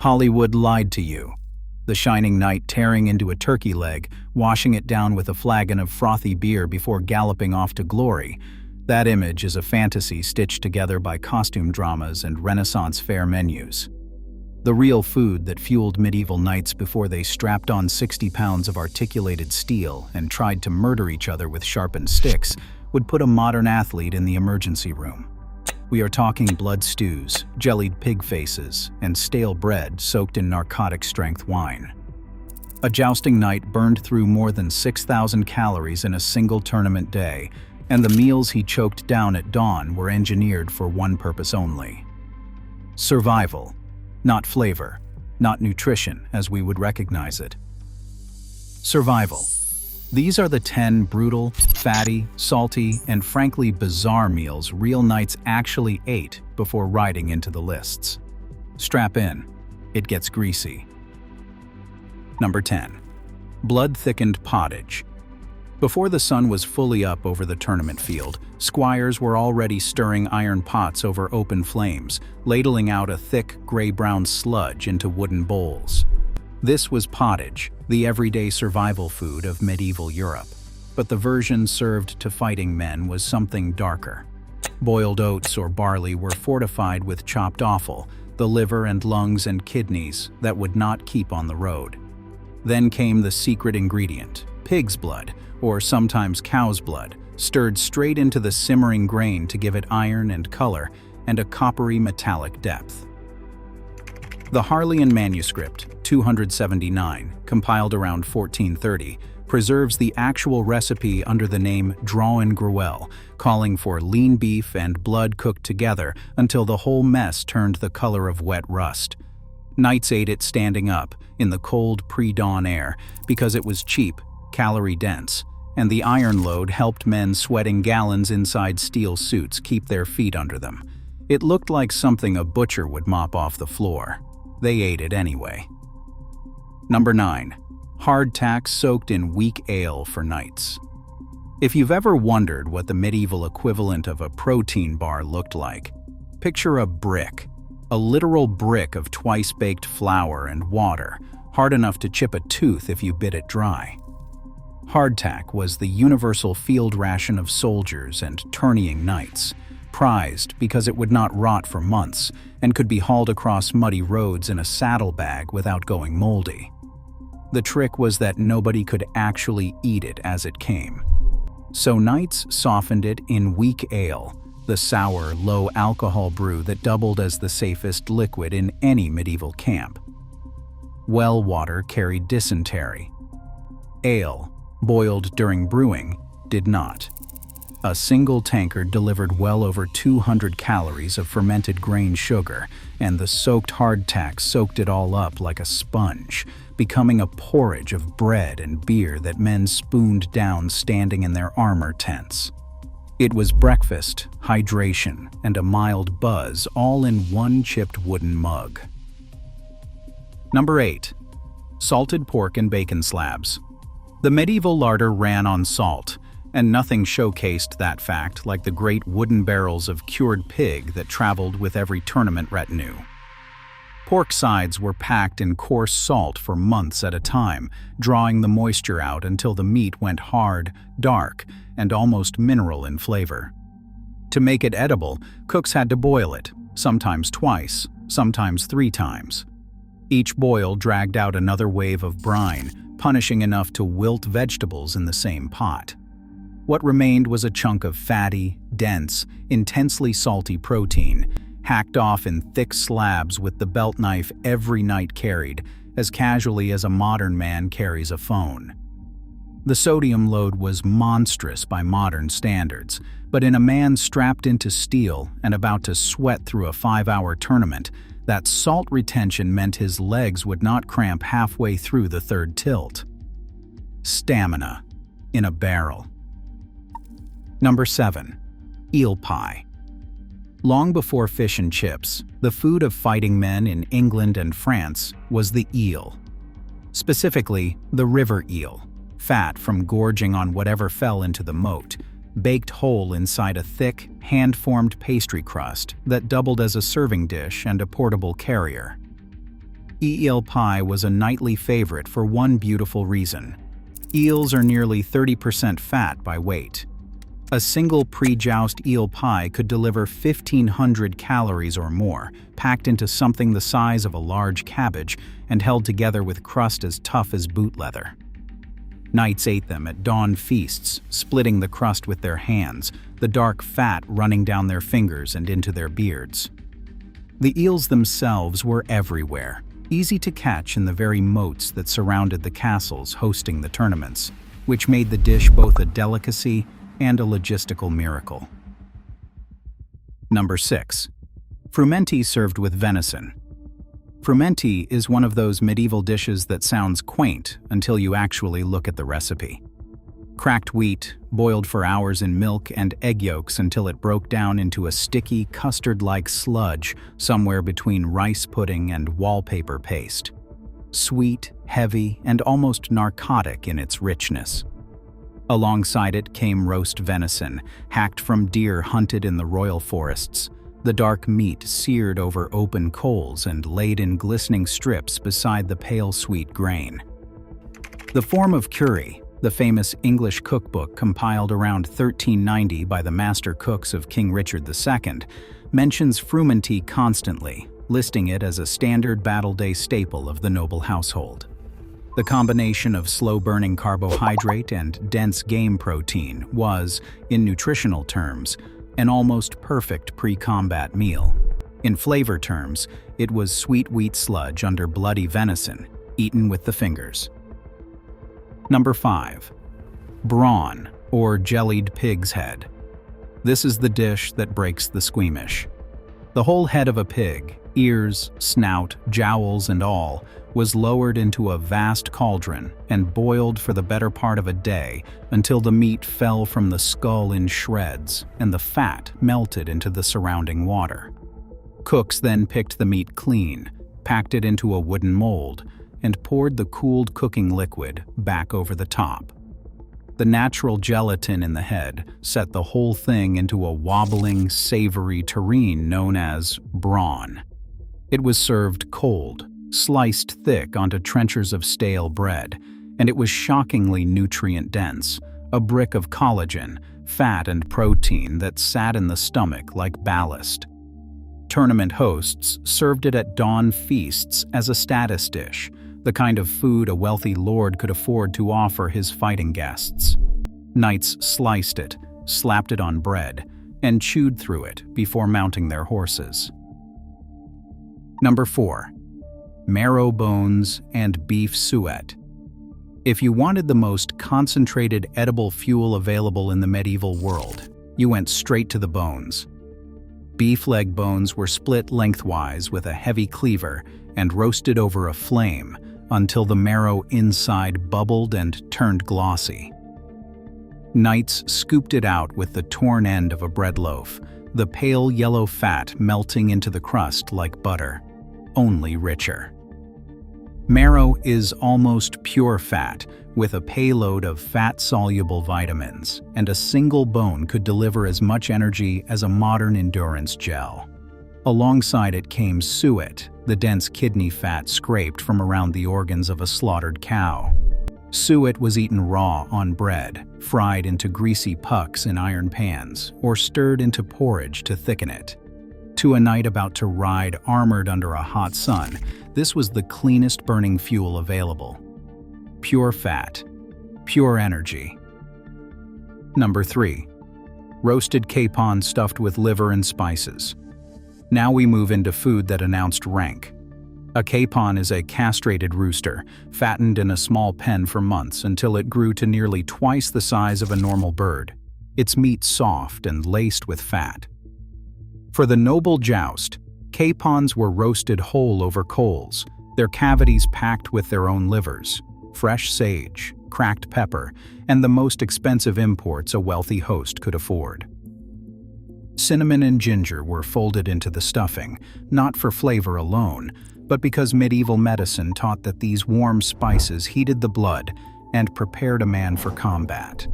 Hollywood lied to you. The shining knight tearing into a turkey leg, washing it down with a flagon of frothy beer before galloping off to glory. That image is a fantasy stitched together by costume dramas and Renaissance fair menus. The real food that fueled medieval knights before they strapped on 60 pounds of articulated steel and tried to murder each other with sharpened sticks would put a modern athlete in the emergency room. We are talking blood stews, jellied pig faces, and stale bread soaked in narcotic-strength wine. A jousting knight burned through more than 6,000 calories in a single tournament day, and the meals he choked down at dawn were engineered for one purpose only: survival. Not flavor, not nutrition as we would recognize it. Survival. These are the 10 brutal, fatty, salty, and frankly bizarre meals real knights actually ate before riding into the lists. Strap in, it gets greasy. Number 10. Blood-thickened pottage. Before the sun was fully up over the tournament field, squires were already stirring iron pots over open flames, ladling out a thick, gray-brown sludge into wooden bowls. This was pottage, the everyday survival food of medieval Europe. But the version served to fighting men was something darker. Boiled oats or barley were fortified with chopped offal, the liver and lungs and kidneys that would not keep on the road. Then came the secret ingredient, pig's blood, or sometimes cow's blood, stirred straight into the simmering grain to give it iron and color and a coppery metallic depth. The Harleian manuscript, 279, compiled around 1430, preserves the actual recipe under the name Drawen Gruel, calling for lean beef and blood cooked together until the whole mess turned the color of wet rust. Knights ate it standing up, in the cold pre-dawn air, because it was cheap, calorie-dense, and the iron load helped men sweating gallons inside steel suits keep their feet under them. It looked like something a butcher would mop off the floor. They ate it anyway. Number 9. Hardtack soaked in weak ale for knights. If you've ever wondered what the medieval equivalent of a protein bar looked like, picture a brick, a literal brick of twice-baked flour and water, hard enough to chip a tooth if you bit it dry. Hardtack was the universal field ration of soldiers and tourneying knights, prized because it would not rot for months and could be hauled across muddy roads in a saddlebag without going moldy. The trick was that nobody could actually eat it as it came. So knights softened it in weak ale, the sour, low-alcohol brew that doubled as the safest liquid in any medieval camp. Well water carried dysentery. Ale, boiled during brewing, did not. A single tankard delivered well over 200 calories of fermented grain sugar, and the soaked hardtack soaked it all up like a sponge, becoming a porridge of bread and beer that men spooned down standing in their armor tents. It was breakfast, hydration, and a mild buzz all in one chipped wooden mug. Number 8. Salted pork and bacon slabs. The medieval larder ran on salt, and nothing showcased that fact like the great wooden barrels of cured pig that traveled with every tournament retinue. Pork sides were packed in coarse salt for months at a time, drawing the moisture out until the meat went hard, dark, and almost mineral in flavor. To make it edible, cooks had to boil it, sometimes twice, sometimes 3 times. Each boil dragged out another wave of brine, punishing enough to wilt vegetables in the same pot. What remained was a chunk of fatty, dense, intensely salty protein, hacked off in thick slabs with the belt knife every knight carried, as casually as a modern man carries a phone. The sodium load was monstrous by modern standards, but in a man strapped into steel and about to sweat through a 5-hour tournament, that salt retention meant his legs would not cramp halfway through the third tilt. Stamina in a barrel. Number 7. Eel pie. Long before fish and chips, the food of fighting men in England and France was the eel. Specifically, the river eel, fat from gorging on whatever fell into the moat, baked whole inside a thick, hand-formed pastry crust that doubled as a serving dish and a portable carrier. Eel pie was a nightly favorite for one beautiful reason. Eels are nearly 30% fat by weight. A single pre-joust eel pie could deliver 1,500 calories or more, packed into something the size of a large cabbage and held together with crust as tough as boot leather. Knights ate them at dawn feasts, splitting the crust with their hands, the dark fat running down their fingers and into their beards. The eels themselves were everywhere, easy to catch in the very moats that surrounded the castles hosting the tournaments, which made the dish both a delicacy and a logistical miracle. Number 6. Frumenty served with venison. Frumenty is one of those medieval dishes that sounds quaint until you actually look at the recipe. Cracked wheat, boiled for hours in milk and egg yolks until it broke down into a sticky, custard-like sludge somewhere between rice pudding and wallpaper paste. Sweet, heavy, and almost narcotic in its richness. Alongside it came roast venison, hacked from deer hunted in the royal forests, the dark meat seared over open coals and laid in glistening strips beside the pale sweet grain. The form of curry, the famous English cookbook compiled around 1390 by the master cooks of King Richard II, mentions frumenty constantly, listing it as a standard battle-day staple of the noble household. The combination of slow-burning carbohydrate and dense game protein was, in nutritional terms, an almost perfect pre-combat meal. In flavor terms, it was sweet wheat sludge under bloody venison, eaten with the fingers. Number 5. Brawn, or jellied pig's head. This is the dish that breaks the squeamish. The whole head of a pig, ears, snout, jowls, and all, was lowered into a vast cauldron and boiled for the better part of a day until the meat fell from the skull in shreds and the fat melted into the surrounding water. Cooks then picked the meat clean, packed it into a wooden mold, and poured the cooled cooking liquid back over the top. The natural gelatin in the head set the whole thing into a wobbling, savory terrine known as brawn. It was served cold, sliced thick onto trenchers of stale bread, and it was shockingly nutrient-dense, a brick of collagen, fat and protein that sat in the stomach like ballast. Tournament hosts served it at dawn feasts as a status dish, the kind of food a wealthy lord could afford to offer his fighting guests. Knights sliced it, slapped it on bread, and chewed through it before mounting their horses. Number 4. Marrow bones and beef suet. If you wanted the most concentrated edible fuel available in the medieval world, you went straight to the bones. Beef leg bones were split lengthwise with a heavy cleaver and roasted over a flame until the marrow inside bubbled and turned glossy. Knights scooped it out with the torn end of a bread loaf, the pale yellow fat melting into the crust like butter, only richer. Marrow is almost pure fat, with a payload of fat-soluble vitamins, and a single bone could deliver as much energy as a modern endurance gel. Alongside it came suet, the dense kidney fat scraped from around the organs of a slaughtered cow. Suet was eaten raw on bread, fried into greasy pucks in iron pans, or stirred into porridge to thicken it. To a knight about to ride armored under a hot sun, this was the cleanest burning fuel available. Pure fat, pure energy. Number 3. Roasted capon stuffed with liver and spices. Now we move into food that announced rank. A capon is a castrated rooster, fattened in a small pen for months until it grew to nearly twice the size of a normal bird, its meat soft and laced with fat. For the noble joust, capons were roasted whole over coals, their cavities packed with their own livers, fresh sage, cracked pepper, and the most expensive imports a wealthy host could afford. Cinnamon and ginger were folded into the stuffing, not for flavor alone, but because medieval medicine taught that these warm spices heated the blood and prepared a man for combat.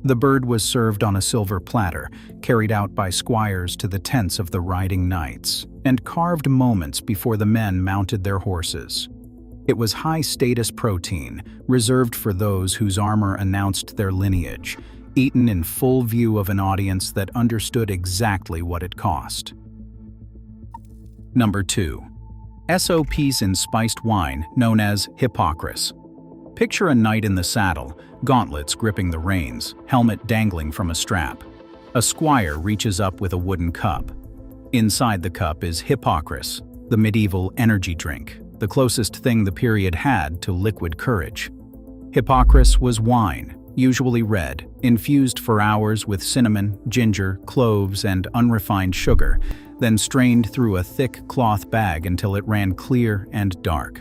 The bird was served on a silver platter, carried out by squires to the tents of the riding knights, and carved moments before the men mounted their horses. It was high-status protein, reserved for those whose armor announced their lineage, eaten in full view of an audience that understood exactly what it cost. Number 2. SOPs in spiced wine, known as hippocras. Picture a knight in the saddle, gauntlets gripping the reins, helmet dangling from a strap. A squire reaches up with a wooden cup. Inside the cup is hippocras, the medieval energy drink, the closest thing the period had to liquid courage. Hippocras was wine, usually red, infused for hours with cinnamon, ginger, cloves, and unrefined sugar, then strained through a thick cloth bag until it ran clear and dark.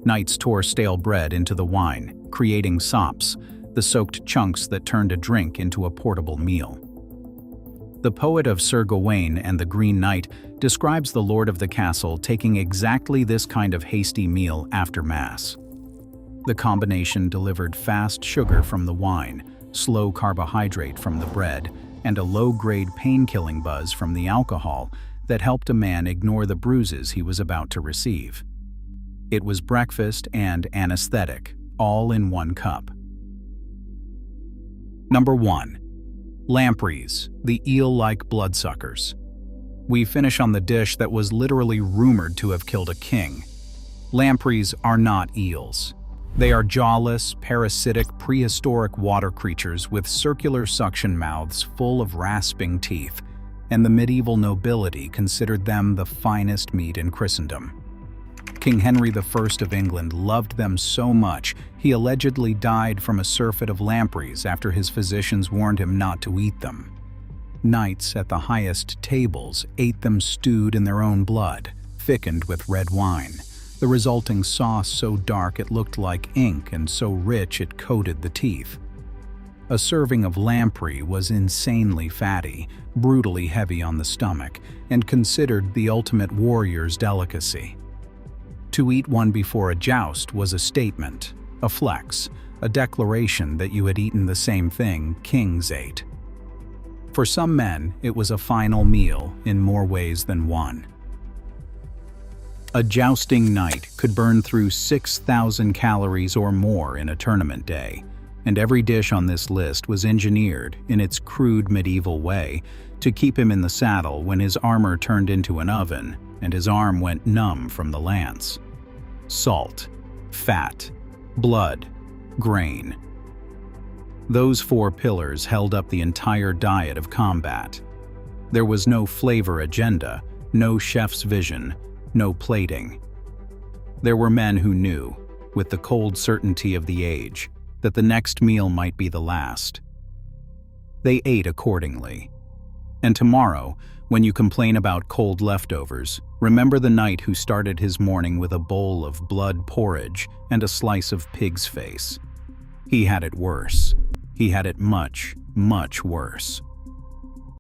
Knights tore stale bread into the wine, creating sops, the soaked chunks that turned a drink into a portable meal. The poet of Sir Gawain and the Green Knight describes the lord of the castle taking exactly this kind of hasty meal after Mass. The combination delivered fast sugar from the wine, slow carbohydrate from the bread, and a low-grade pain-killing buzz from the alcohol that helped a man ignore the bruises he was about to receive. It was breakfast and anesthetic, all in one cup. Number 1. Lampreys, the eel-like bloodsuckers. We finish on the dish that was literally rumored to have killed a king. Lampreys are not eels. They are jawless, parasitic, prehistoric water creatures with circular suction mouths full of rasping teeth, and the medieval nobility considered them the finest meat in Christendom. King Henry I of England loved them so much, he allegedly died from a surfeit of lampreys after his physicians warned him not to eat them. Knights at the highest tables ate them stewed in their own blood, thickened with red wine. The resulting sauce so dark it looked like ink and so rich it coated the teeth. A serving of lamprey was insanely fatty, brutally heavy on the stomach, and considered the ultimate warrior's delicacy. To eat one before a joust was a statement, a flex, a declaration that you had eaten the same thing kings ate. For some men, it was a final meal in more ways than one. A jousting knight could burn through 6,000 calories or more in a tournament day, and every dish on this list was engineered, in its crude medieval way, to keep him in the saddle when his armor turned into an oven and his arm went numb from the lance. Salt, fat, blood, grain. Those 4 pillars held up the entire diet of combat. There was no flavor agenda, no chef's vision, no plating. There were men who knew, with the cold certainty of the age, that the next meal might be the last. They ate accordingly. And tomorrow, when you complain about cold leftovers, remember the knight who started his morning with a bowl of blood porridge and a slice of pig's face. He had it worse. He had it much, much worse.